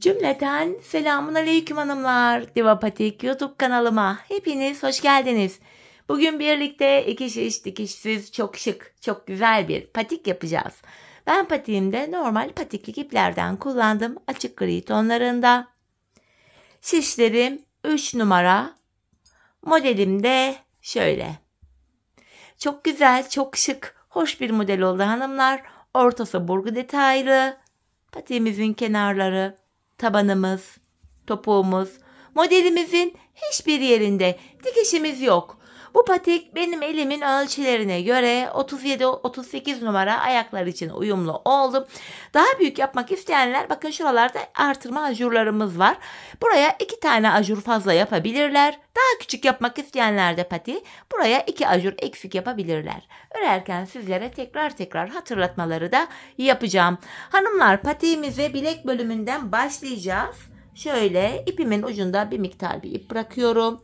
Cümleten selamun aleyküm hanımlar. Diva Patik YouTube kanalıma hepiniz hoş geldiniz. Bugün birlikte iki şiş dikişsiz çok şık, çok güzel bir patik yapacağız. Ben patiğimde normal patiklik iplerden kullandım. Açık gri tonlarında. Şişlerim 3 numara. Modelim de şöyle. Çok güzel, çok şık, hoş bir model oldu hanımlar. Ortası burgu detaylı. Patiğimizin kenarları, tabanımız, topuğumuz, modelimizin hiçbir yerinde dikişimiz yok. Bu patik benim elimin ölçülerine göre 37-38 numara ayaklar için uyumlu oldu. Daha büyük yapmak isteyenler bakın şuralarda artırma ajurlarımız var. Buraya 2 tane ajur fazla yapabilirler. Daha küçük yapmak isteyenler de pati buraya 2 ajur eksik yapabilirler. Örerken sizlere tekrar hatırlatmaları da yapacağım. Hanımlar, patiğimize bilek bölümünden başlayacağız. Şöyle ipimin ucunda bir miktar bir ip bırakıyorum.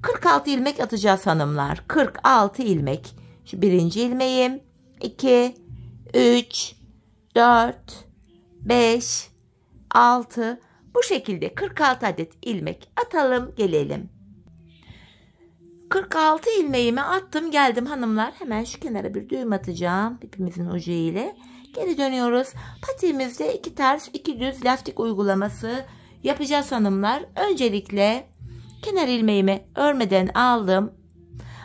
46 ilmek atacağız hanımlar. 46 ilmek. Şu birinci ilmeğim. 2, 3, 4, 5, 6. Bu şekilde 46 adet ilmek atalım gelelim. 46 ilmeğimi attım geldim hanımlar. Hemen şu kenara bir düğüm atacağım. İpimizin ucu ile. Geri dönüyoruz. Patiğimizde 2 ters 2 düz lastik uygulaması yapacağız hanımlar. Öncelikle kenar ilmeğimi örmeden aldım.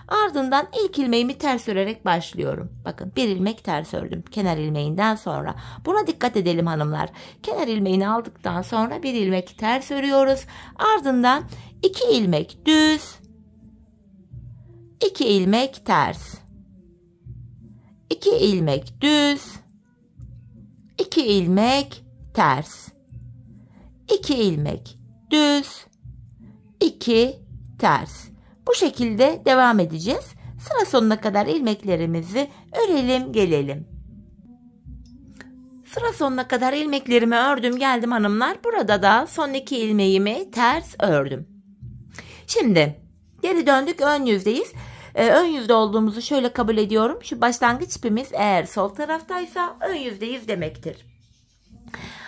Ardından ilk ilmeğimi ters örerek başlıyorum. Bakın bir ilmek ters ördüm kenar ilmeğinden sonra. Buna dikkat edelim hanımlar. Kenar ilmeğini aldıktan sonra bir ilmek ters örüyoruz. Ardından 2 ilmek düz, 2 ilmek ters, 2 ilmek düz, 2 ilmek ters, 2 ilmek düz, 2 ters. Bu şekilde devam edeceğiz. Sıra sonuna kadar ilmeklerimizi örelim gelelim. Sıra sonuna kadar ilmeklerimi ördüm geldim hanımlar. Burada da son 2 ilmeğimi ters ördüm. Şimdi geri döndük, ön yüzdeyiz. Ön yüzde olduğumuzu şöyle kabul ediyorum. Şu başlangıç ipimiz eğer sol taraftaysa ön yüzdeyiz demektir.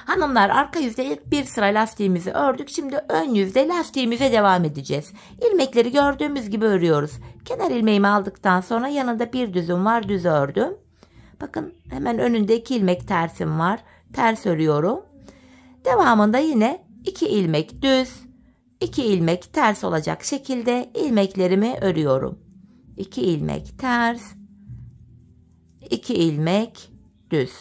Hanımlar, arka yüzde ilk bir sıra lastiğimizi ördük. Şimdi ön yüzde lastiğimize devam edeceğiz. İlmekleri gördüğümüz gibi örüyoruz. Kenar ilmeğimi aldıktan sonra yanında bir düzüm var, düz ördüm. Bakın hemen önünde 2 ilmek tersim var. Ters örüyorum. Devamında yine 2 ilmek düz, 2 ilmek ters olacak şekilde ilmeklerimi örüyorum. 2 ilmek ters, 2 ilmek düz.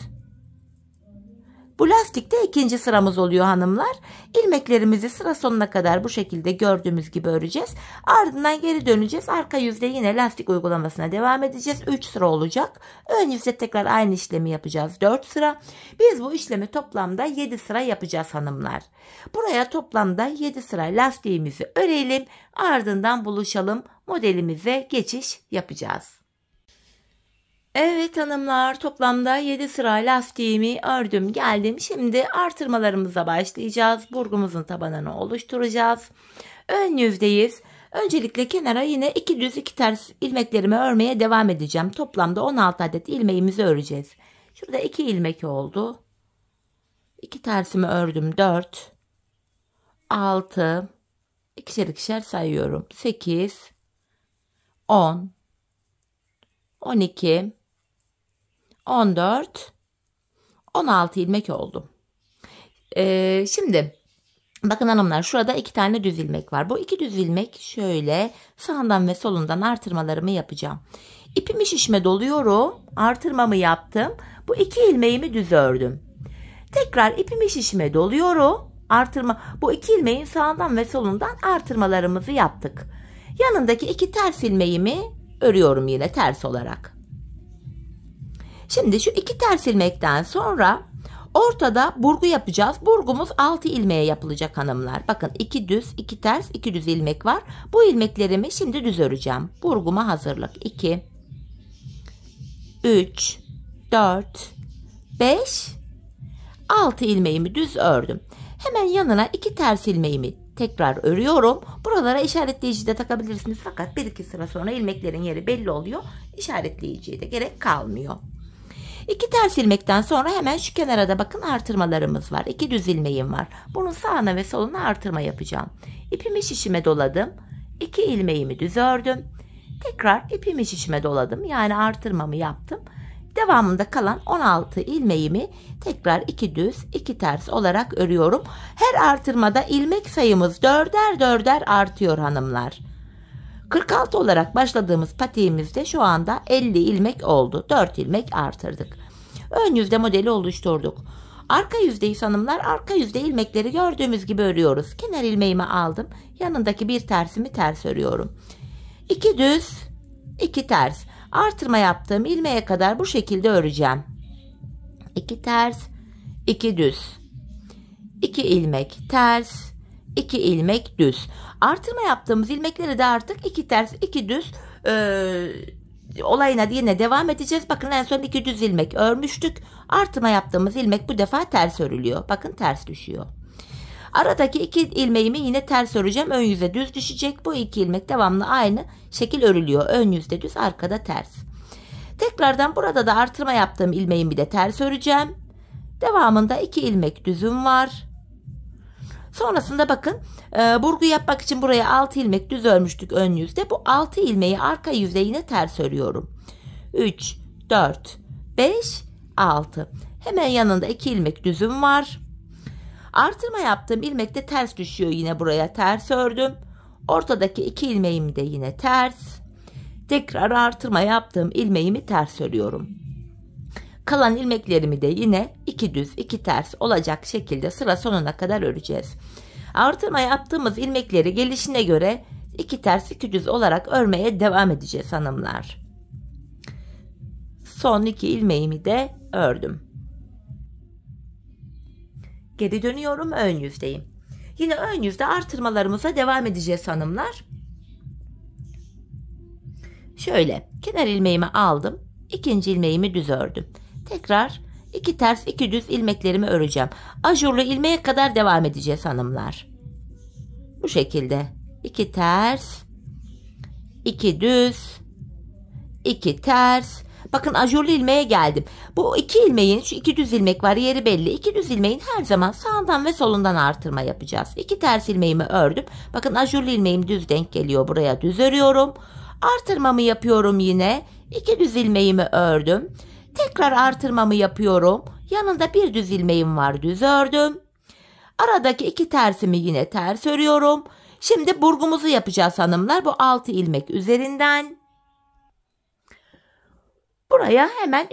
Bu lastikte ikinci sıramız oluyor hanımlar. İlmeklerimizi sıra sonuna kadar bu şekilde gördüğümüz gibi öreceğiz. Ardından geri döneceğiz. Arka yüzde yine lastik uygulamasına devam edeceğiz. 3 sıra olacak. Ön yüzde tekrar aynı işlemi yapacağız. 4 sıra. Biz bu işlemi toplamda 7 sıra yapacağız hanımlar. Buraya toplamda 7 sıra lastiğimizi örelim. Ardından buluşalım. Modelimize geçiş yapacağız. Evet hanımlar, toplamda 7 sıra lastiğimi ördüm geldim. Şimdi artırmalarımıza başlayacağız. Burgumuzun tabanını oluşturacağız. Ön yüzdeyiz. Öncelikle kenara yine 2 düz 2 ters ilmeklerimi örmeye devam edeceğim. Toplamda 16 adet ilmeğimizi öreceğiz. Şurada 2 ilmek oldu. 2 tersimi ördüm. 4, 6, ikişer ikişer sayıyorum. 8, 10, 12, 14, 16 ilmek oldu. Şimdi bakın hanımlar, şurada 2 tane düz ilmek var. Bu 2 düz ilmek şöyle sağından ve solundan artırmalarımı yapacağım. İpimi şişme doluyorum. Artırmamı yaptım. Bu 2 ilmeğimi düz ördüm. Tekrar ipimi şişme doluyorum. Bu 2 ilmeğin sağından ve solundan artırmalarımızı yaptık. Yanındaki 2 ters ilmeğimi örüyorum yine ters olarak. Şimdi şu 2 ters ilmekten sonra ortada burgu yapacağız. Burgumuz 6 ilmeğe yapılacak hanımlar. Bakın 2 düz, 2 ters, 2 düz ilmek var. Bu ilmeklerimi şimdi düz öreceğim. Burguma hazırlık. 2, 3, 4, 5, 6 ilmeğimi düz ördüm. Hemen yanına 2 ters ilmeğimi tekrar örüyorum. Buralara işaretleyici de takabilirsiniz. Fakat 1-2 sıra sonra ilmeklerin yeri belli oluyor. İşaretleyiciye de gerek kalmıyor. 2 ters ilmekten sonra hemen şu kenara da bakın artırmalarımız var. 2 düz ilmeğim var. Bunun sağına ve soluna artırma yapacağım. İpimi şişime doladım. 2 ilmeğimi düz ördüm. Tekrar ipimi şişime doladım. Yani artırmamı yaptım. Devamında kalan 16 ilmeğimi tekrar 2 düz 2 ters olarak örüyorum. Her artırmada ilmek sayımız 4'er artıyor hanımlar. 46 olarak başladığımız patiğimizde şu anda 50 ilmek oldu. 4 ilmek artırdık. Ön yüzde modeli oluşturduk. Arka yüzdeyiz hanımlar. Arka yüzde ilmekleri gördüğümüz gibi örüyoruz. Kenar ilmeğimi aldım. Yanındaki bir tersimi ters örüyorum. 2 düz 2 ters. Artırma yaptığım ilmeğe kadar bu şekilde öreceğim. 2 ters 2 düz 2 ilmek ters 2 ilmek düz. Artırma yaptığımız ilmekleri de artık 2 ters 2 düz olayına yine devam edeceğiz. Bakın en son 2 düz ilmek örmüştük. Artırma yaptığımız ilmek bu defa ters örülüyor. Bakın ters düşüyor. Aradaki 2 ilmeğimi yine ters öreceğim. Ön yüze düz düşecek. Bu 2 ilmek devamlı aynı şekil örülüyor. Ön yüzde düz, arkada ters. Tekrardan burada da artırma yaptığım ilmeğimi de ters öreceğim. Devamında 2 ilmek düzüm var. Sonrasında bakın burgu yapmak için buraya 6 ilmek düz örmüştük ön yüzde. Bu 6 ilmeği arka yüzde yine ters örüyorum. 3, 4, 5, 6. Hemen yanında 2 ilmek düzüm var. Artırma yaptığım ilmek de ters düşüyor, yine buraya ters ördüm. Ortadaki 2 ilmeğimi de yine ters. Tekrar artırma yaptığım ilmeğimi ters örüyorum. Kalan ilmeklerimi de yine 2 düz 2 ters olacak şekilde sıra sonuna kadar öreceğiz. Artırma yaptığımız ilmekleri gelişine göre 2 ters 2 düz olarak örmeye devam edeceğiz hanımlar. Son 2 ilmeğimi de ördüm. Geri dönüyorum, ön yüzdeyim. Yine ön yüzde artırmalarımıza devam edeceğiz hanımlar. Şöyle kenar ilmeğimi aldım. İkinci ilmeğimi düz ördüm. Tekrar 2 ters 2 düz ilmeklerimi öreceğim. Ajurlu ilmeğe kadar devam edeceğiz hanımlar. Bu şekilde 2 ters 2 düz 2 ters. Bakın ajurlu ilmeğe geldim. Bu 2 ilmeğin, şu 2 düz ilmek var, yeri belli. 2 düz ilmeğin her zaman sağından ve solundan artırma yapacağız. 2 ters ilmeğimi ördüm. Bakın ajurlu ilmeğim düz denk geliyor. Buraya düz örüyorum. Artırmamı yapıyorum yine. 2 düz ilmeğimi ördüm. Tekrar artırmamı yapıyorum. Yanında bir düz ilmeğim var, düz ördüm. Aradaki 2 tersimi yine ters örüyorum. Şimdi burgumuzu yapacağız hanımlar. Bu 6 ilmek üzerinden. Buraya hemen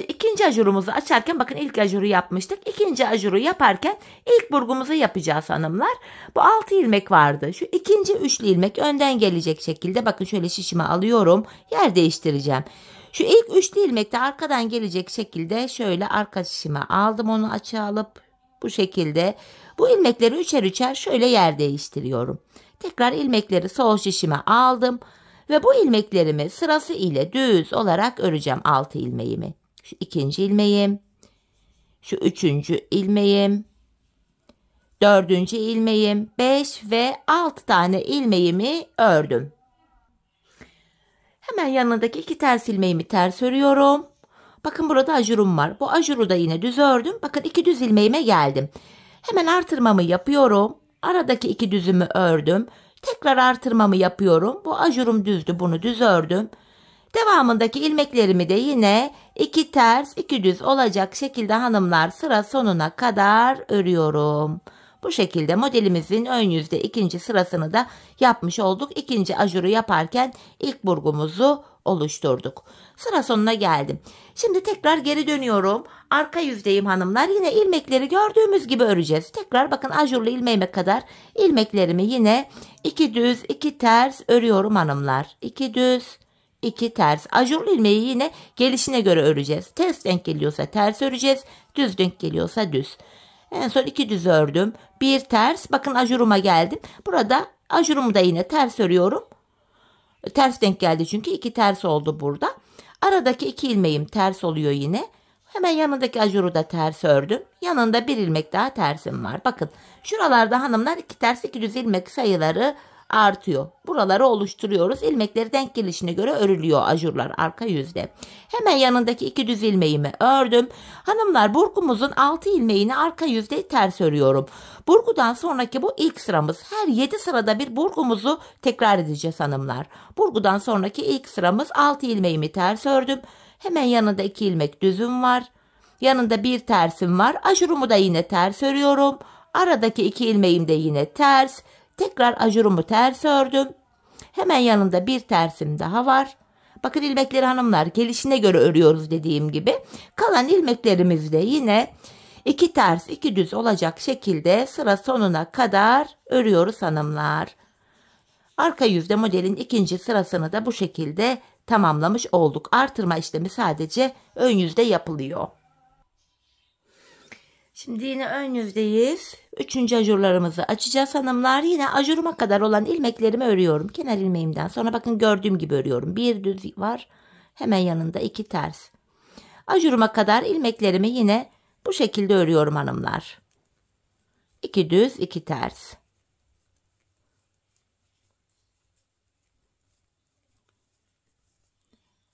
ikinci ajurumuzu açarken, bakın ilk ajuru yapmıştık. İkinci ajuru yaparken ilk burgumuzu yapacağız hanımlar. Bu 6 ilmek vardı. Şu ikinci üçlü ilmek önden gelecek şekilde, bakın şöyle şişime alıyorum. Yer değiştireceğim. Şu ilk üçlü ilmek de arkadan gelecek şekilde şöyle arka şişime aldım, onu açığa alıp bu şekilde bu ilmekleri üçer üçer şöyle yer değiştiriyorum. Tekrar ilmekleri sol şişime aldım. Ve bu ilmeklerimi sırası ile düz olarak öreceğim 6 ilmeğimi. Şu ikinci ilmeğim, şu üçüncü ilmeğim, dördüncü ilmeğim, 5 ve 6 tane ilmeğimi ördüm. Hemen yanındaki 2 ters ilmeğimi ters örüyorum. Bakın burada ajurum var. Bu ajuru da yine düz ördüm. Bakın 2 düz ilmeğime geldim. Hemen artırmamı yapıyorum. Aradaki 2 düzümü ördüm. Tekrar artırmamı yapıyorum. Bu ajurum düzdü. Bunu düz ördüm. Devamındaki ilmeklerimi de yine 2 ters 2 düz olacak şekilde hanımlar sıra sonuna kadar örüyorum. Bu şekilde modelimizin ön yüzde ikinci sırasını da yapmış olduk. İkinci ajuru yaparken ilk burgumuzu oluşturduk. Sıra sonuna geldim. Şimdi tekrar geri dönüyorum. Arka yüzdeyim hanımlar. Yine ilmekleri gördüğümüz gibi öreceğiz. Tekrar bakın ajurlu ilmeğime kadar ilmeklerimi yine 2 düz 2 ters örüyorum hanımlar. 2 düz 2 ters. Ajurlu ilmeği yine gelişine göre öreceğiz. Ters denk geliyorsa ters öreceğiz. Düz denk geliyorsa düz. En son 2 düz ördüm. 1 ters. Bakın ajuruma geldim. Burada ajurumu da yine ters örüyorum. Ters denk geldi çünkü 2 ters oldu burada. Aradaki 2 ilmeğim ters oluyor yine. Hemen yanındaki ajuru da ters ördüm. Yanında bir ilmek daha tersim var. Bakın şuralarda hanımlar 2 ters 2 düz ilmek sayıları artıyor. Buraları oluşturuyoruz. İlmekleri denk gelişine göre örülüyor ajurlar arka yüzde. Hemen yanındaki 2 düz ilmeğimi ördüm. Hanımlar, burgumuzun 6 ilmeğini arka yüzde ters örüyorum. Burgudan sonraki bu ilk sıramız. Her 7 sırada bir burgumuzu tekrar edeceğiz hanımlar. Burgudan sonraki ilk sıramız 6 ilmeğimi ters ördüm. Hemen yanında 2 ilmek düzüm var. Yanında bir tersim var. Ajurumu da yine ters örüyorum. Aradaki 2 ilmeğim de yine ters. Tekrar ajurumu ters ördüm. Hemen yanında bir tersim daha var. Bakın ilmekleri hanımlar gelişine göre örüyoruz dediğim gibi. Kalan ilmeklerimizi de yine 2 ters 2 düz olacak şekilde sıra sonuna kadar örüyoruz hanımlar. Arka yüzde modelin ikinci sırasını da bu şekilde tamamlamış olduk. Artırma işlemi sadece ön yüzde yapılıyor. Şimdi yine ön yüzdeyiz. 3. ajurlarımızı açacağız hanımlar. Yine ajuruma kadar olan ilmeklerimi örüyorum. Kenar ilmeğimden sonra bakın gördüğüm gibi örüyorum. Bir düz var. Hemen yanında 2 ters. Ajuruma kadar ilmeklerimi yine bu şekilde örüyorum hanımlar. 2 düz 2 ters.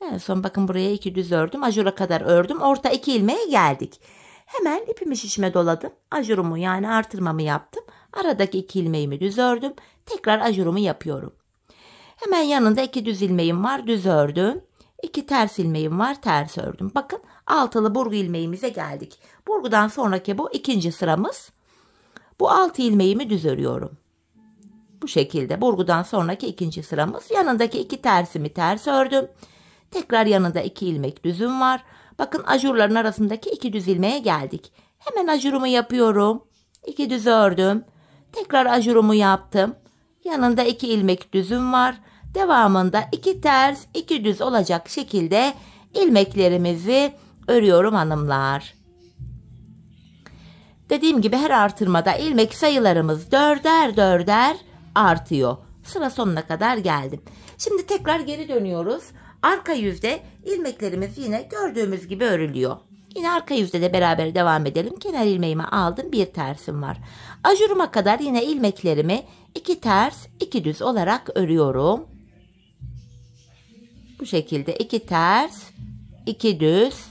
En son bakın buraya 2 düz ördüm. Ajura kadar ördüm. Orta 2 ilmeğe geldik. Hemen ipimi şişime doladım. Ajurumu yani artırmamı yaptım. Aradaki 2 ilmeğimi düz ördüm. Tekrar ajurumu yapıyorum. Hemen yanında 2 düz ilmeğim var. Düz ördüm. 2 ters ilmeğim var. Ters ördüm. Bakın altılı burgu ilmeğimize geldik. Burgudan sonraki bu ikinci sıramız. Bu 6 ilmeğimi düz örüyorum. Bu şekilde burgudan sonraki ikinci sıramız. Yanındaki 2 tersimi ters ördüm. Tekrar yanında 2 ilmek düzüm var. Bakın ajurların arasındaki 2 düz ilmeğe geldik. Hemen ajurumu yapıyorum. 2 düz ördüm. Tekrar ajurumu yaptım. Yanında 2 ilmek düzüm var. Devamında 2 ters 2 düz olacak şekilde ilmeklerimizi örüyorum hanımlar. Dediğim gibi her artırmada ilmek sayılarımız 4'er 4'er artıyor. Sıra sonuna kadar geldim. Şimdi tekrar geri dönüyoruz. Arka yüzde ilmeklerimiz yine gördüğümüz gibi örülüyor. Yine arka yüzde de beraber devam edelim. Kenar ilmeğimi aldım. Bir tersim var. Ajuruma kadar yine ilmeklerimi 2 ters 2 düz olarak örüyorum. Bu şekilde 2 ters 2 düz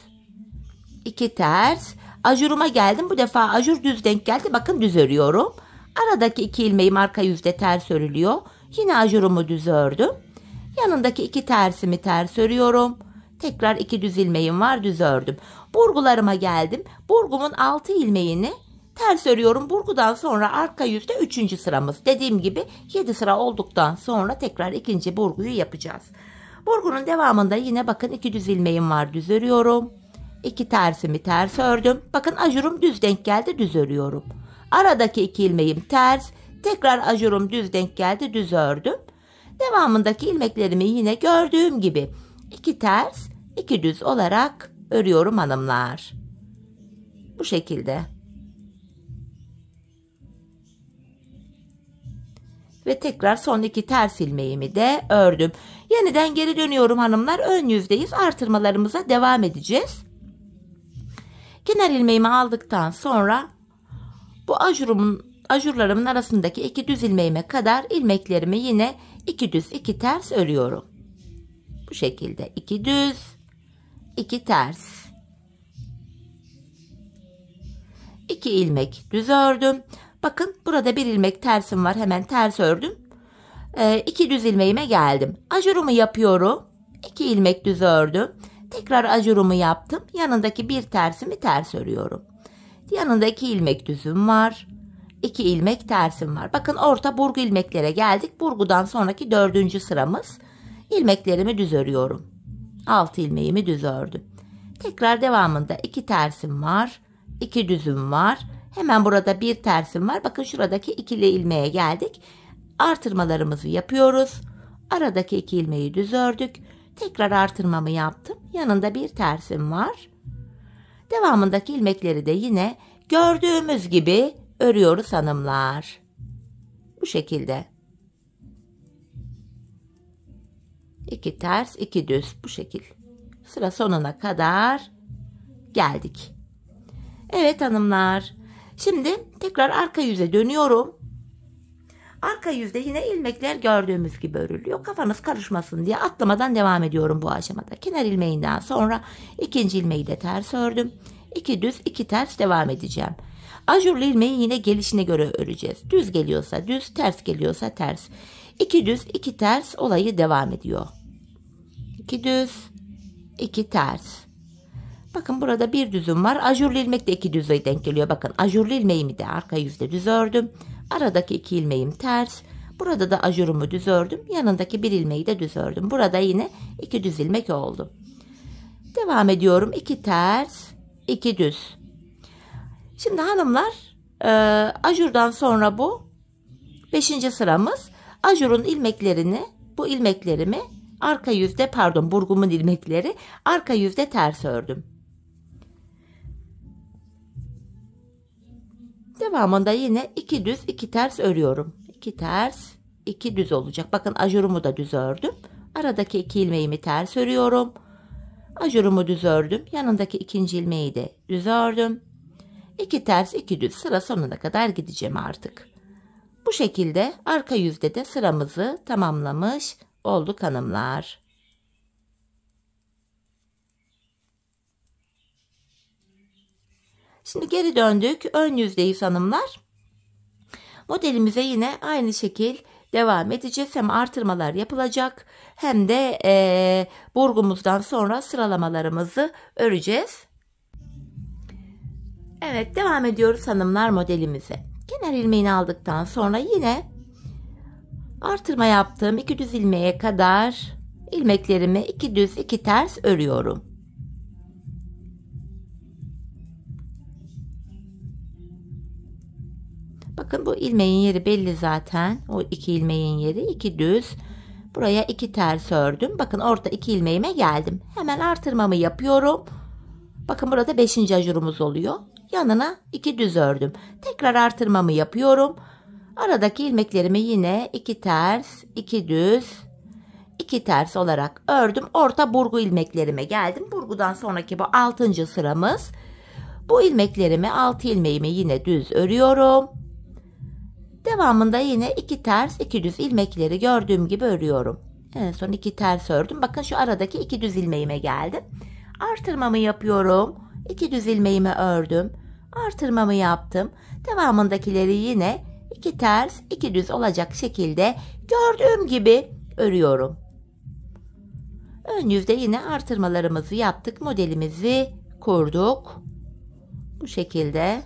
2 ters. Ajuruma geldim. Bu defa ajur düz denk geldi. Bakın düz örüyorum. Aradaki 2 ilmeğim arka yüzde ters örülüyor. Yine ajurumu düz ördüm. Yanındaki 2 tersimi ters örüyorum. Tekrar 2 düz ilmeğim var, düz ördüm. Burgularıma geldim. Burgumun 6 ilmeğini ters örüyorum. Burgudan sonra arka yüzde 3. sıramız. Dediğim gibi 7 sıra olduktan sonra tekrar ikinci burguyu yapacağız. Burgunun devamında yine bakın 2 düz ilmeğim var, düz örüyorum. 2 tersimi ters ördüm. Bakın ajurum düz denk geldi, düz örüyorum. Aradaki 2 ilmeğim ters. Tekrar ajurum düz denk geldi, düz ördüm. Devamındaki ilmeklerimi yine gördüğüm gibi 2 ters 2 düz olarak örüyorum hanımlar. Bu şekilde. Ve tekrar son 2 ters ilmeğimi de ördüm. Yeniden geri dönüyorum hanımlar. Ön yüzdeyiz. Artırmalarımıza devam edeceğiz. Kenar ilmeğimi aldıktan sonra bu ajurlarımın arasındaki 2 düz ilmeğime kadar ilmeklerimi yine 2 düz 2 ters örüyorum. Bu şekilde 2 düz 2 ters. 2 ilmek düz ördüm. Bakın burada bir ilmek tersim var. Hemen ters ördüm. 2 düz ilmeğime geldim. Ajurumu yapıyorum. 2 ilmek düz ördüm. Tekrar ajurumu yaptım. Yanındaki bir tersimi ters örüyorum. Yanında 2 ilmek düzüm var. 2 ilmek tersim var. Bakın orta burgu ilmeklere geldik. Burgudan sonraki 4. sıramız. İlmeklerimi düz örüyorum. 6 ilmeğimi düz ördüm. Tekrar devamında 2 tersim var. 2 düzüm var. Hemen burada bir tersim var. Bakın şuradaki ikili ilmeğe geldik. Artırmalarımızı yapıyoruz. Aradaki 2 ilmeği düz ördük. Tekrar artırmamı yaptım. Yanında bir tersim var. Devamındaki ilmekleri de yine gördüğümüz gibi örüyoruz hanımlar. Bu şekilde. 2 ters 2 düz bu şekil. Sıra sonuna kadar geldik. Evet hanımlar. Şimdi tekrar arka yüze dönüyorum. Arka yüzde yine ilmekler gördüğümüz gibi örülüyor. Kafanız karışmasın diye atlamadan devam ediyorum bu aşamada. Kenar ilmeğinden sonra ikinci ilmeği de ters ördüm. 2 düz 2 ters devam edeceğim. Ajurlu ilmeği yine gelişine göre öreceğiz. Düz geliyorsa düz, ters geliyorsa ters. 2 düz 2 ters olayı devam ediyor. 2 düz 2 ters. Bakın burada bir düzüm var. Ajurlu ilmek de 2 düze denk geliyor. Bakın ajurlu ilmeğimi de arka yüzde düz ördüm. Aradaki 2 ilmeğim ters. Burada da ajurumu düz ördüm. Yanındaki bir ilmeği de düz ördüm. Burada yine 2 düz ilmek oldu. Devam ediyorum. 2 ters 2 düz. Şimdi hanımlar ajurdan sonra bu 5. sıramız. Ajurun ilmeklerini, bu ilmeklerimi arka yüzde, pardon, burgumun ilmekleri arka yüzde ters ördüm. Devamında yine 2 düz 2 ters örüyorum. 2 ters 2 düz olacak. Bakın ajurumu da düz ördüm. Aradaki 2 ilmeğimi ters örüyorum. Ajurumu düz ördüm. Yanındaki ikinci ilmeği de düz ördüm. 2 ters 2 düz, sıra sonuna kadar gideceğim artık. Bu şekilde arka yüzde de sıramızı tamamlamış olduk hanımlar. Şimdi geri döndük. Ön yüzdeyiz hanımlar. Modelimize yine aynı şekil devam edeceğiz. Hem artırmalar yapılacak hem de burgumuzdan sonra sıralamalarımızı öreceğiz. Evet, devam ediyoruz hanımlar modelimize. Kenar ilmeğini aldıktan sonra yine artırma yaptığım 2 düz ilmeğe kadar ilmeklerimi 2 düz 2 ters örüyorum. Bakın bu ilmeğin yeri belli zaten. O 2 ilmeğin yeri 2 düz. Buraya 2 ters ördüm. Bakın orta 2 ilmeğime geldim. Hemen artırmamı yapıyorum. Bakın burada 5. ajurumuz oluyor. Yanına 2 düz ördüm. Tekrar artırmamı yapıyorum. Aradaki ilmeklerimi yine 2 ters, 2 düz, 2 ters olarak ördüm. Orta burgu ilmeklerime geldim. Burgudan sonraki bu 6. sıramız. Bu ilmeklerimi 6 ilmeğimi yine düz örüyorum. Devamında yine 2 ters 2 düz ilmekleri gördüğüm gibi örüyorum. En son 2 ters ördüm. Bakın şu aradaki 2 düz ilmeğime geldim. Artırmamı yapıyorum. 2 düz ilmeğimi ördüm. Artırmamı yaptım. Devamındakileri yine 2 ters 2 düz olacak şekilde gördüğüm gibi örüyorum. Ön yüzde yine artırmalarımızı yaptık. Modelimizi kurduk. Bu şekilde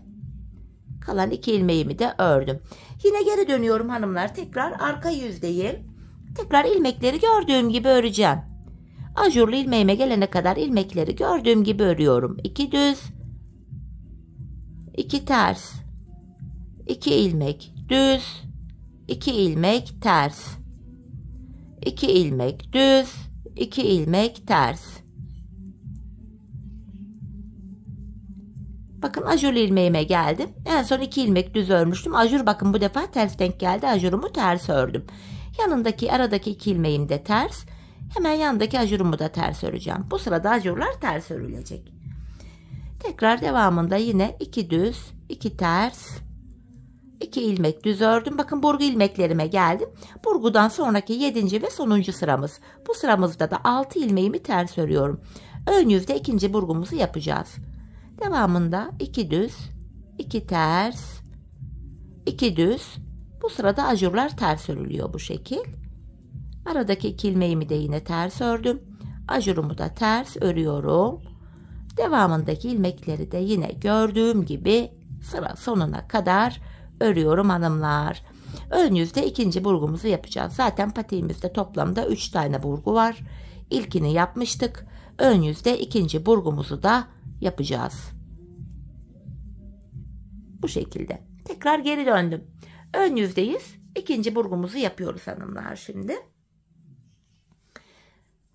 kalan 2 ilmeğimi de ördüm. Yine geri dönüyorum hanımlar. Tekrar arka yüzdeyim. Tekrar ilmekleri gördüğüm gibi öreceğim. Ajurlu ilmeğime gelene kadar ilmekleri gördüğüm gibi örüyorum. 2 düz, 2 ters, 2 ilmek düz, 2 ilmek ters, 2 ilmek düz, 2 ilmek ters. Bakın ajurlu ilmeğime geldim. En son 2 ilmek düz örmüştüm. Ajur bakın bu defa ters denk geldi. Ajurumu ters ördüm. Yanındaki aradaki 2 ilmeğim de ters. Hemen yanındaki ajurumu da ters öreceğim. Bu sırada ajurlar ters örülecek. Tekrar devamında yine 2 düz, 2 ters, 2 ilmek düz ördüm. Bakın burgu ilmeklerime geldim. Burgudan sonraki 7. ve sonuncu sıramız. Bu sıramızda da 6 ilmeğimi ters örüyorum. Ön yüzde ikinci burgumuzu yapacağız. Devamında 2 düz, 2 ters, 2 düz. Bu sırada ajurlar ters örülüyor bu şekil. Aradaki 2 ilmeğimi de yine ters ördüm. Ajurumu da ters örüyorum. Devamındaki ilmekleri de yine gördüğüm gibi sıra sonuna kadar örüyorum hanımlar. Ön yüzde ikinci burgumuzu yapacağız. Zaten patiğimizde toplamda 3 tane burgu var. İlkini yapmıştık. Ön yüzde ikinci burgumuzu da yapacağız. Bu şekilde. Tekrar geri döndüm. Ön yüzdeyiz. İkinci burgumuzu yapıyoruz hanımlar şimdi.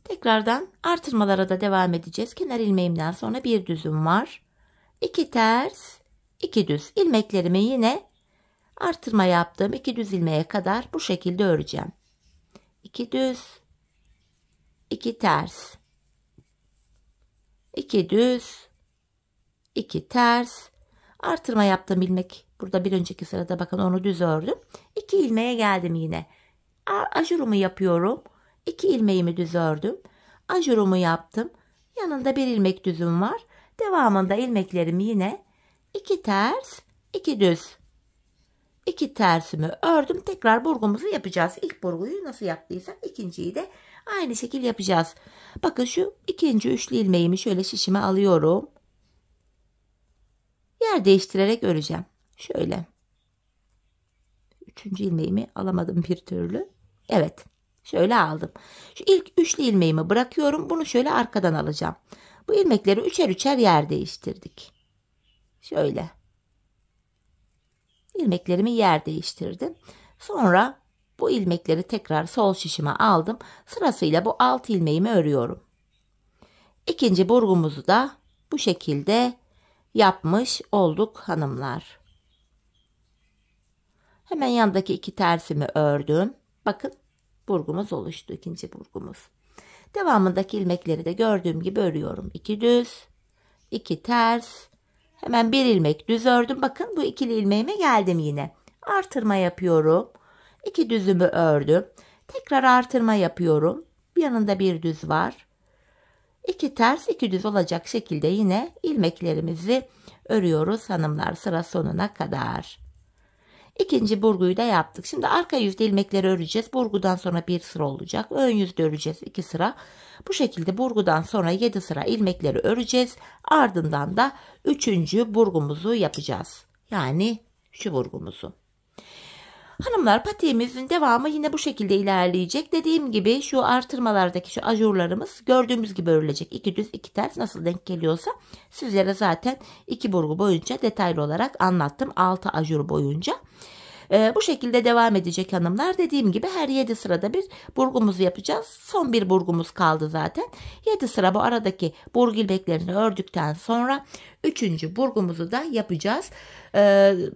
Tekrardan artırmalara da devam edeceğiz. Kenar ilmeğimden sonra bir düzüm var. 2 ters, 2 düz ilmeklerimi yine artırma yaptığım 2 düz ilmeğe kadar bu şekilde öreceğim. 2 düz, 2 ters, 2 düz, 2 ters. Artırma yaptığım ilmek Burada bir önceki sırada bakın onu düz ördüm. 2 ilmeğe geldim yine. Ajurumu yapıyorum. 2 ilmeğimi düz ördüm. Ajurumu yaptım. Yanında bir ilmek düzüm var. Devamında ilmeklerimi yine 2 ters, 2 düz. 2 tersimi ördüm. Tekrar burgumuzu yapacağız. İlk burguyu nasıl yaptıysak ikinciyi de aynı şekil yapacağız. Bakın şu ikinci üçlü ilmeğimi şöyle şişime alıyorum. Yer değiştirerek öreceğim. Şöyle. Üçüncü ilmeğimi alamadım bir türlü. Evet. Şöyle aldım. Şu ilk üçlü ilmeğimi bırakıyorum. Bunu şöyle arkadan alacağım. Bu ilmekleri üçer üçer yer değiştirdik. Şöyle. İlmeklerimi yer değiştirdim. Sonra bu ilmekleri tekrar sol şişime aldım. Sırasıyla bu 6 ilmeğimi örüyorum. İkinci burgumuzu da bu şekilde yapmış olduk hanımlar. Hemen yandaki 2 tersimi ördüm. Bakın burgumuz oluştu, ikinci burgumuz. Devamındaki ilmekleri de gördüğüm gibi örüyorum. 2 düz, 2 ters. Hemen bir ilmek düz ördüm. Bakın bu ikili ilmeğime geldim yine. Artırma yapıyorum. 2 düzümü ördüm. Tekrar artırma yapıyorum. Bir yanında bir düz var. 2 ters 2 düz olacak şekilde yine ilmeklerimizi örüyoruz hanımlar sıra sonuna kadar. İkinci burguyu da yaptık. Şimdi arka yüzde ilmekleri öreceğiz. Burgudan sonra bir sıra olacak. Ön yüzde öreceğiz 2 sıra. Bu şekilde burgudan sonra 7 sıra ilmekleri öreceğiz. Ardından da 3. burgumuzu yapacağız. Yani şu burgumuzu. Hanımlar patiğimizin devamı yine bu şekilde ilerleyecek. Dediğim gibi şu artırmalardaki şu ajurlarımız gördüğümüz gibi örülecek. 2 düz 2 ters nasıl denk geliyorsa sizlere zaten 2 burgu boyunca detaylı olarak anlattım. 6 ajur boyunca. Bu şekilde devam edecek hanımlar. Dediğim gibi her 7 sırada bir burgumuzu yapacağız. Son bir burgumuz kaldı zaten. 7 sıra bu aradaki burgu ilmeklerini ördükten sonra 3. burgumuzu da yapacağız.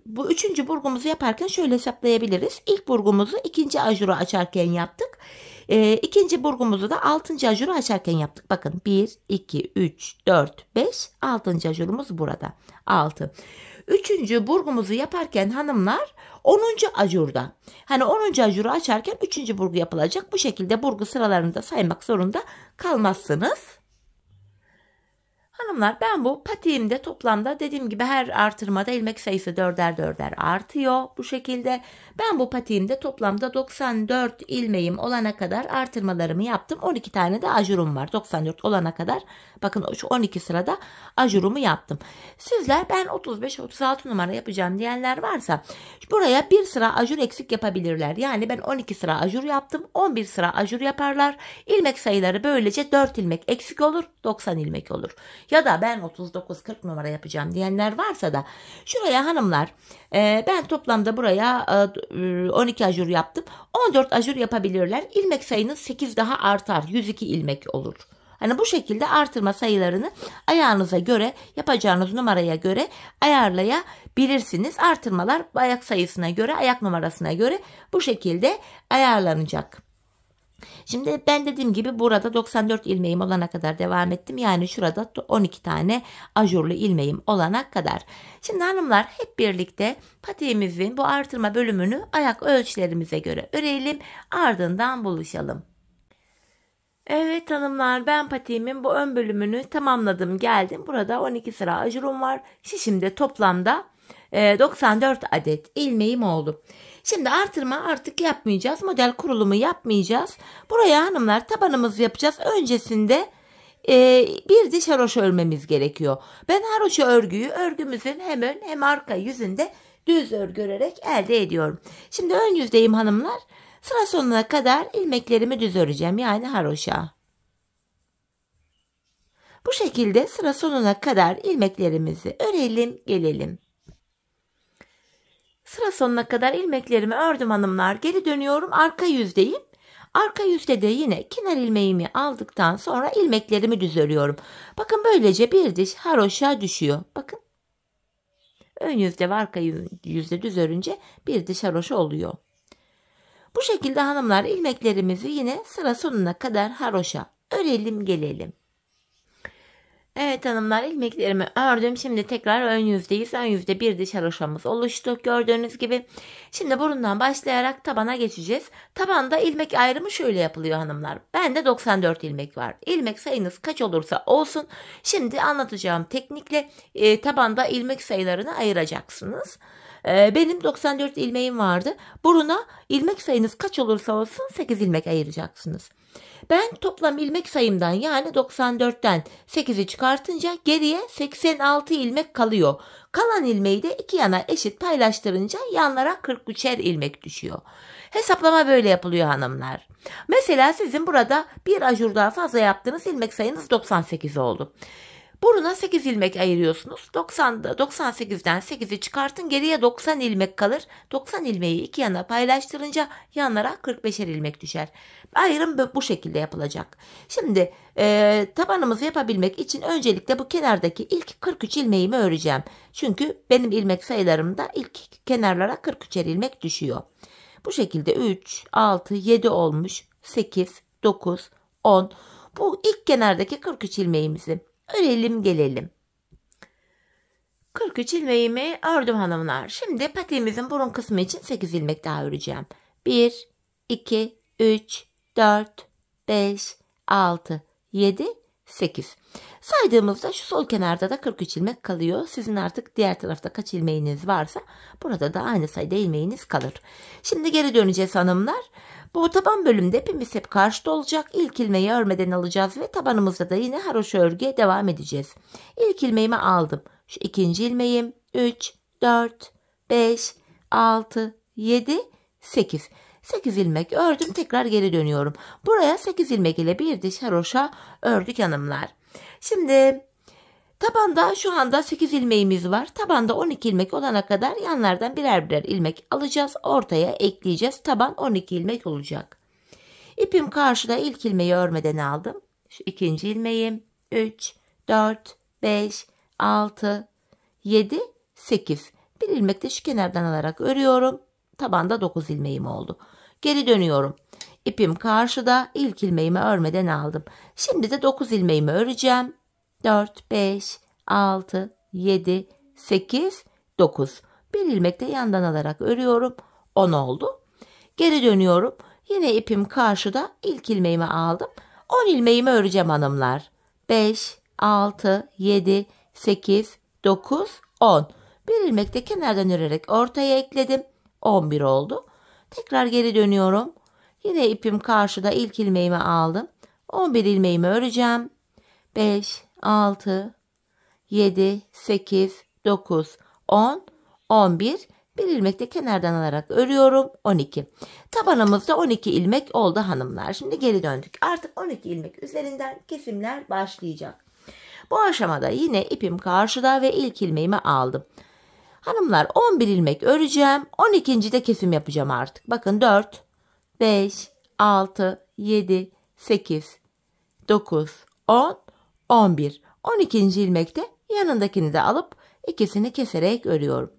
Bu 3. burgumuzu yaparken şöyle hesaplayabiliriz. İlk burgumuzu 2. ajuru açarken yaptık. 2. burgumuzu da 6. ajuru açarken yaptık. Bakın 1, 2, 3, 4, 5, 6. ajurumuz burada. 6. 3. burgumuzu yaparken hanımlar 10. ajurda. Hani 10. ajuru açarken 3. burgu yapılacak. Bu şekilde burgu sıralarını da saymak zorunda kalmazsınız. Hanımlar ben bu patiğimde toplamda dediğim gibi her artırmada ilmek sayısı 4'er 4'er artıyor bu şekilde. Ben bu patiğimde toplamda 94 ilmeğim olana kadar artırmalarımı yaptım. 12 tane de ajurum var 94 olana kadar. Bakın şu 12 sırada ajurumu yaptım. Sizler ben 35-36 numara yapacağım diyenler varsa buraya bir sıra ajur eksik yapabilirler. Yani ben 12 sıra ajur yaptım. 11 sıra ajur yaparlar. İlmek sayıları böylece 4 ilmek eksik olur. 90 ilmek olur. Ya da ben 39-40 numara yapacağım diyenler varsa da şuraya hanımlar ben toplamda buraya 12 ajur yaptım. 14 ajur yapabilirler. İlmek sayınız 8 daha artar. 102 ilmek olur. Hani bu şekilde artırma sayılarını ayağınıza göre yapacağınız numaraya göre ayarlayabilirsiniz. Artırmalar ayak sayısına göre ayak numarasına göre bu şekilde ayarlanacak. Şimdi ben dediğim gibi burada 94 ilmeğim olana kadar devam ettim. Yani şurada 12 tane ajurlu ilmeğim olana kadar. Şimdi hanımlar hep birlikte patiğimizin bu artırma bölümünü ayak ölçülerimize göre örelim. Ardından buluşalım. Evet hanımlar ben patiğimin bu ön bölümünü tamamladım geldim. Burada 12 sıra ajurum var. Şişimde toplamda 94 adet ilmeğim oldu. Şimdi artırma artık yapmayacağız. Model kurulumu yapmayacağız. Buraya hanımlar tabanımızı yapacağız. Öncesinde bir diş haroşa örmemiz gerekiyor. Ben haroşa örgüyü örgümüzün hem ön hem arka yüzünde düz örgü örerek elde ediyorum. Şimdi ön yüzdeyim hanımlar. Sıra sonuna kadar ilmeklerimi düz öreceğim. Yani haroşa. Bu şekilde sıra sonuna kadar ilmeklerimizi örelim gelelim. Sıra sonuna kadar ilmeklerimi ördüm hanımlar. Geri dönüyorum arka yüzdeyim. Arka yüzde de yine kenar ilmeğimi aldıktan sonra ilmeklerimi düz örüyorum. Bakın böylece bir diş haroşa düşüyor. Bakın. Ön yüzde ve arka yüzde düz örünce bir diş haroşa oluyor. Bu şekilde hanımlar ilmeklerimizi yine sıra sonuna kadar haroşa örelim gelelim. Evet hanımlar, ilmeklerimi ördüm. Şimdi tekrar ön yüzdeyiz. Ön yüzde bir diş haroşamız oluştu. Gördüğünüz gibi. Şimdi burundan başlayarak tabana geçeceğiz. Tabanda ilmek ayrımı şöyle yapılıyor hanımlar. Bende 94 ilmek var. İlmek sayınız kaç olursa olsun. Şimdi anlatacağım teknikle tabanda ilmek sayılarını ayıracaksınız. Benim 94 ilmeğim vardı. Buruna ilmek sayınız kaç olursa olsun 8 ilmek ayıracaksınız. Ben toplam ilmek sayımdan yani 94'ten 8'i çıkartınca geriye 86 ilmek kalıyor. Kalan ilmeği de iki yana eşit paylaştırınca yanlara 43'er ilmek düşüyor. Hesaplama böyle yapılıyor hanımlar. Mesela sizin burada bir ajur daha fazla yaptığınız ilmek sayınız 98 oldu. Buruna 8 ilmek ayırıyorsunuz. 98'den 8'i çıkartın, geriye 90 ilmek kalır. 90 ilmeği iki yana paylaştırınca yanlara 45'er ilmek düşer. Ayrım bu şekilde yapılacak. Şimdi tabanımızı yapabilmek için öncelikle bu kenardaki ilk 43 ilmeğimi öreceğim. Çünkü benim ilmek sayılarımda ilk kenarlara 43'er ilmek düşüyor. Bu şekilde 3, 6, 7 olmuş. 8, 9, 10. Bu ilk kenardaki 43 ilmeğimizi örelim gelelim. 43 ilmeğimi ördüm hanımlar. Şimdi patiğimizin burun kısmı için 8 ilmek daha öreceğim. 1, 2, 3, 4, 5, 6, 7, 8. Saydığımızda şu sol kenarda da 43 ilmek kalıyor. Sizin artık diğer tarafta kaç ilmeğiniz varsa burada da aynı sayıda ilmeğiniz kalır. Şimdi geri döneceğiz hanımlar. Bu taban bölümde ipimiz hep karşıda olacak. İlk ilmeği örmeden alacağız ve tabanımızda da yine haroşa örgüye devam edeceğiz. İlk ilmeğimi aldım. Şu ikinci ilmeğim 3, 4, 5, 6, 7, 8. 8 ilmek ördüm, tekrar geri dönüyorum. Buraya 8 ilmek ile bir diş haroşa ördük hanımlar. Şimdi tabanda şu anda 8 ilmeğimiz var. Tabanda 12 ilmek olana kadar yanlardan birer birer ilmek alacağız. Ortaya ekleyeceğiz. Taban 12 ilmek olacak. İpim karşıda, ilk ilmeği örmeden aldım. Şu ikinci ilmeğim 3, 4, 5, 6, 7, 8. Bir ilmek de şu kenardan alarak örüyorum. Tabanda 9 ilmeğim oldu. Geri dönüyorum. İpim karşıda, ilk ilmeğimi örmeden aldım. Şimdi de 9 ilmeğimi öreceğim. 4, 5, 6, 7, 8, 9. Bir ilmek de yandan alarak örüyorum. 10 oldu. Geri dönüyorum. Yine ipim karşıda, ilk ilmeğimi aldım. 10 ilmeğimi öreceğim hanımlar. 5, 6, 7, 8, 9, 10. Bir ilmek de kenardan örerek ortaya ekledim. 11 oldu. Tekrar geri dönüyorum. Yine ipim karşıda, ilk ilmeğimi aldım. 11 ilmeğimi öreceğim. 5, 6, 7, 8, 9, 10, 11. Bir ilmek de kenardan alarak örüyorum. 12. Tabanımızda 12 ilmek oldu hanımlar. Şimdi geri döndük. Artık 12 ilmek üzerinden kesimler başlayacak. Bu aşamada yine ipim karşıda ve ilk ilmeğimi aldım. Hanımlar 11 ilmek öreceğim. 12. de kesim yapacağım artık. Bakın 4, 5, 6, 7, 8, 9, 10, 11. 12. ilmekte yanındakini de alıp ikisini keserek örüyorum.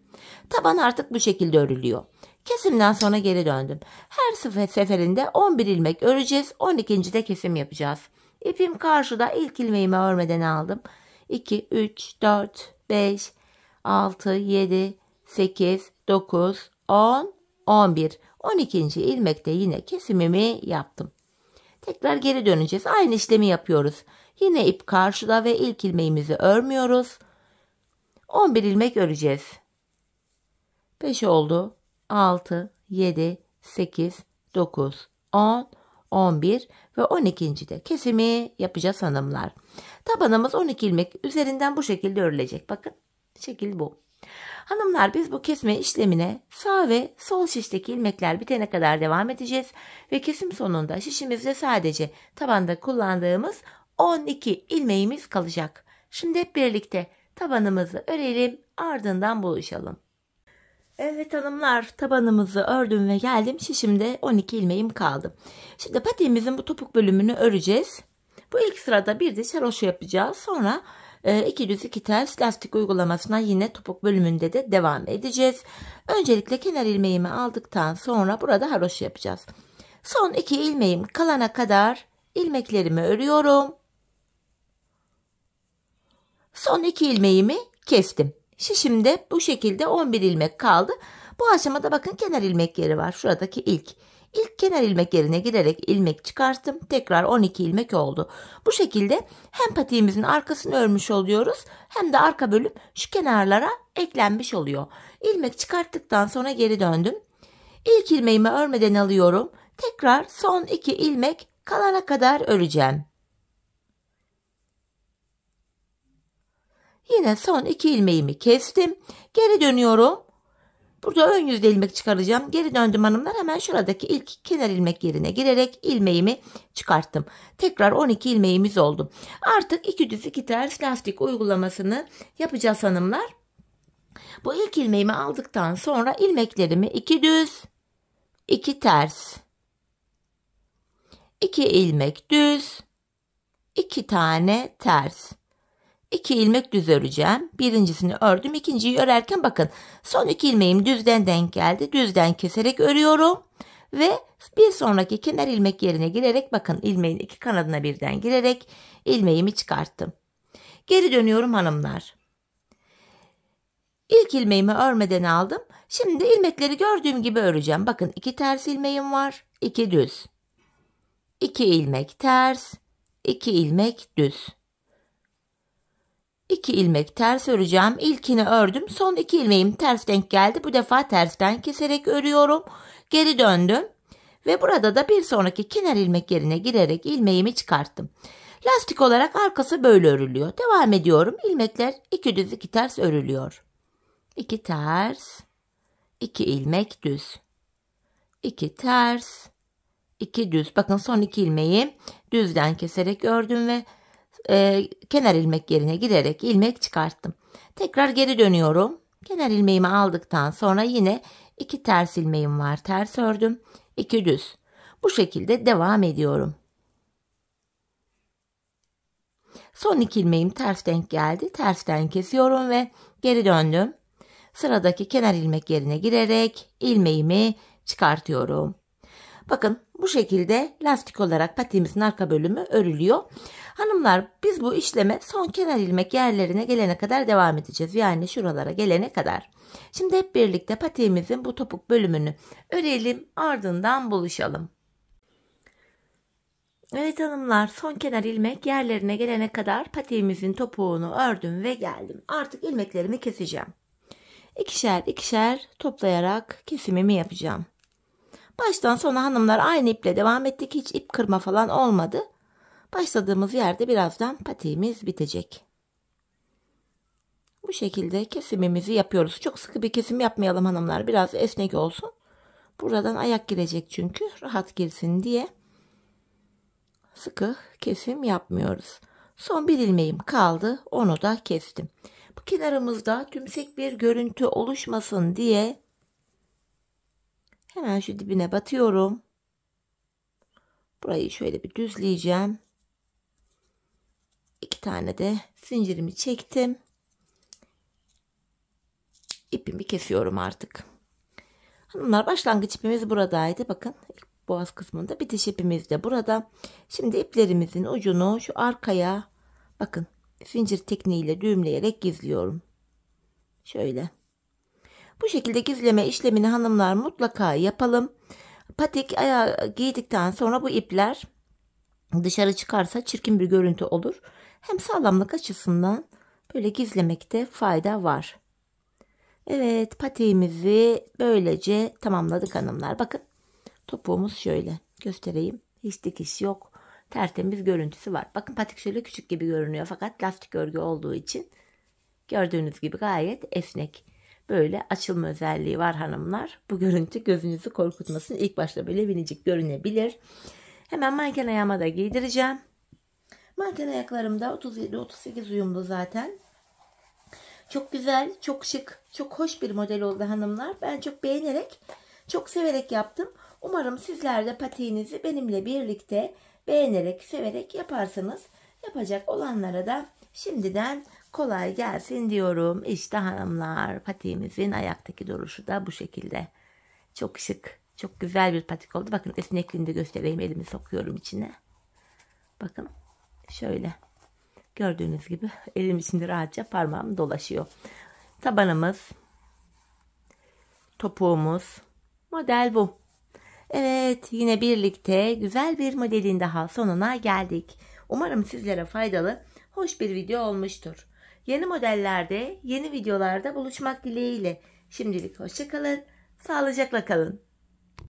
Taban artık bu şekilde örülüyor. Kesimden sonra geri döndüm. Her seferinde 11 ilmek öreceğiz. 12. de kesim yapacağız. İpim karşıda, ilk ilmeğimi örmeden aldım. 2, 3, 4, 5, 6, 7, 8, 9, 10, 11. 12. ilmekte yine kesimimi yaptım. Tekrar geri döneceğiz. Aynı işlemi yapıyoruz. Yine ip karşıda ve ilk ilmeğimizi örmüyoruz. 11 ilmek öreceğiz. 5 oldu. 6, 7, 8, 9, 10, 11 ve 12. de kesimi yapacağız hanımlar. Tabanımız 12 ilmek üzerinden bu şekilde örülecek. Bakın şekil bu. Hanımlar biz bu kesme işlemine sağ ve sol şişteki ilmekler bitene kadar devam edeceğiz. Ve kesim sonunda şişimizde sadece tabanda kullandığımız 12 ilmeğimiz kalacak. Şimdi hep birlikte tabanımızı örelim, ardından buluşalım. Evet hanımlar, tabanımızı ördüm ve geldim. Şişimde 12 ilmeğim kaldı. Şimdi patiğimizin bu topuk bölümünü öreceğiz. Bu ilk sırada bir diş haroşa yapacağız. Sonra 2 düz 2 ters lastik uygulamasına yine topuk bölümünde de devam edeceğiz. Öncelikle kenar ilmeğimi aldıktan sonra burada haroşa yapacağız. Son 2 ilmeğim kalana kadar ilmeklerimi örüyorum. Son 2 ilmeğimi kestim. Şişimde bu şekilde 11 ilmek kaldı. Bu aşamada bakın kenar ilmek yeri var. Şuradaki ilk kenar ilmek yerine girerek ilmek çıkarttım. Tekrar 12 ilmek oldu. Bu şekilde hem patiğimizin arkasını örmüş oluyoruz hem de arka bölüm şu kenarlara eklenmiş oluyor. İlmek çıkarttıktan sonra geri döndüm. İlk ilmeğimi örmeden alıyorum. Tekrar son 2 ilmek kalana kadar öreceğim. Yine son 2 ilmeğimi kestim. Geri dönüyorum. Burada ön yüzde ilmek çıkaracağım. Geri döndüm hanımlar. Hemen şuradaki ilk kenar ilmek yerine girerek ilmeğimi çıkarttım. Tekrar 12 ilmeğimiz oldu. Artık 2 düz 2 ters lastik uygulamasını yapacağız hanımlar. Bu ilk ilmeğimi aldıktan sonra ilmeklerimi 2 düz 2 ters 2 ilmek düz 2 tane ters 2 ilmek düz öreceğim. Birincisini ördüm. İkinciyi örerken bakın son 2 ilmeğim düzden denk geldi. Düzden keserek örüyorum. Ve bir sonraki kenar ilmek yerine girerek bakın ilmeğin 2 kanadına birden girerek ilmeğimi çıkarttım. Geri dönüyorum hanımlar. İlk ilmeğimi örmeden aldım. Şimdi ilmekleri gördüğüm gibi öreceğim. Bakın 2 ters ilmeğim var. 2 düz. 2 ilmek ters. 2 ilmek düz. 2 ilmek ters öreceğim. İlkini ördüm. Son 2 ilmeğim ters denk geldi. Bu defa tersten keserek örüyorum. Geri döndüm. Ve burada da bir sonraki kenar ilmek yerine girerek ilmeğimi çıkarttım. Lastik olarak arkası böyle örülüyor. Devam ediyorum. İlmekler 2 düz 2 ters örülüyor. 2 ters. 2 ilmek düz. 2 ters. 2 düz. Bakın son 2 ilmeği düzden keserek ördüm ve kenar ilmek yerine girerek ilmek çıkarttım. Tekrar geri dönüyorum. Kenar ilmeğimi aldıktan sonra yine 2 ters ilmeğim var. Ters ördüm. 2 düz. Bu şekilde devam ediyorum. Son 2 ilmeğim ters denk geldi. Tersten kesiyorum ve geri döndüm. Sıradaki kenar ilmek yerine girerek ilmeğimi çıkartıyorum. Bakın bu şekilde lastik olarak patiğimizin arka bölümü örülüyor. Hanımlar biz bu işleme son kenar ilmek yerlerine gelene kadar devam edeceğiz. Yani şuralara gelene kadar. Şimdi hep birlikte patiğimizin bu topuk bölümünü örelim, ardından buluşalım. Evet hanımlar, son kenar ilmek yerlerine gelene kadar patiğimizin topuğunu ördüm ve geldim. Artık ilmeklerimi keseceğim. İkişer ikişer toplayarak kesimimi yapacağım. Baştan sona hanımlar aynı iple devam ettik. Hiç ip kırma falan olmadı. Başladığımız yerde birazdan patiğimiz bitecek. Bu şekilde kesimimizi yapıyoruz. Çok sıkı bir kesim yapmayalım hanımlar. Biraz esnek olsun. Buradan ayak girecek çünkü. Rahat girsin diye sıkı kesim yapmıyoruz. Son bir ilmeğim kaldı. Onu da kestim. Bu kenarımızda tümsek bir görüntü oluşmasın diye hemen şu dibine batıyorum. Burayı şöyle bir düzleyeceğim. 2 tane de zincirimi çektim. İpimi kesiyorum artık. Hanımlar başlangıç ipimiz buradaydı. Bakın ilk boğaz kısmında, bitiş ipimiz de burada. Şimdi iplerimizin ucunu şu arkaya bakın zincir tekniğiyle düğümleyerek gizliyorum. Şöyle. Bu şekilde gizleme işlemini hanımlar mutlaka yapalım. Patik ayağı giydikten sonra bu ipler dışarı çıkarsa çirkin bir görüntü olur. Hem sağlamlık açısından böyle gizlemekte fayda var. Evet, patiğimizi böylece tamamladık hanımlar. Bakın topuğumuz şöyle göstereyim. Hiç dikiş yok. Tertemiz görüntüsü var. Bakın patik şöyle küçük gibi görünüyor fakat lastik örgü olduğu için gördüğünüz gibi gayet esnek. Böyle açılma özelliği var hanımlar. Bu görüntü gözünüzü korkutmasın. İlk başta böyle minicik görünebilir. Hemen manken ayağıma da giydireceğim. Manken ayaklarım da 37-38 uyumlu zaten. Çok güzel, çok şık, çok hoş bir model oldu hanımlar. Ben çok beğenerek, çok severek yaptım. Umarım sizler de patiğinizi benimle birlikte beğenerek, severek yaparsınız. Yapacak olanlara da şimdiden kolay gelsin diyorum. İşte hanımlar, patiğimizin ayaktaki duruşu da bu şekilde. Çok şık, çok güzel bir patik oldu. Bakın esnekliğini de göstereyim. Elimi sokuyorum içine. Bakın şöyle. Gördüğünüz gibi elim şimdi rahatça parmağım dolaşıyor. Tabanımız, topuğumuz, model bu. Evet, yine birlikte güzel bir modelin daha sonuna geldik. Umarım sizlere faydalı, hoş bir video olmuştur. Yeni modellerde, yeni videolarda buluşmak dileğiyle. Şimdilik hoşça kalın, sağlıcakla kalın.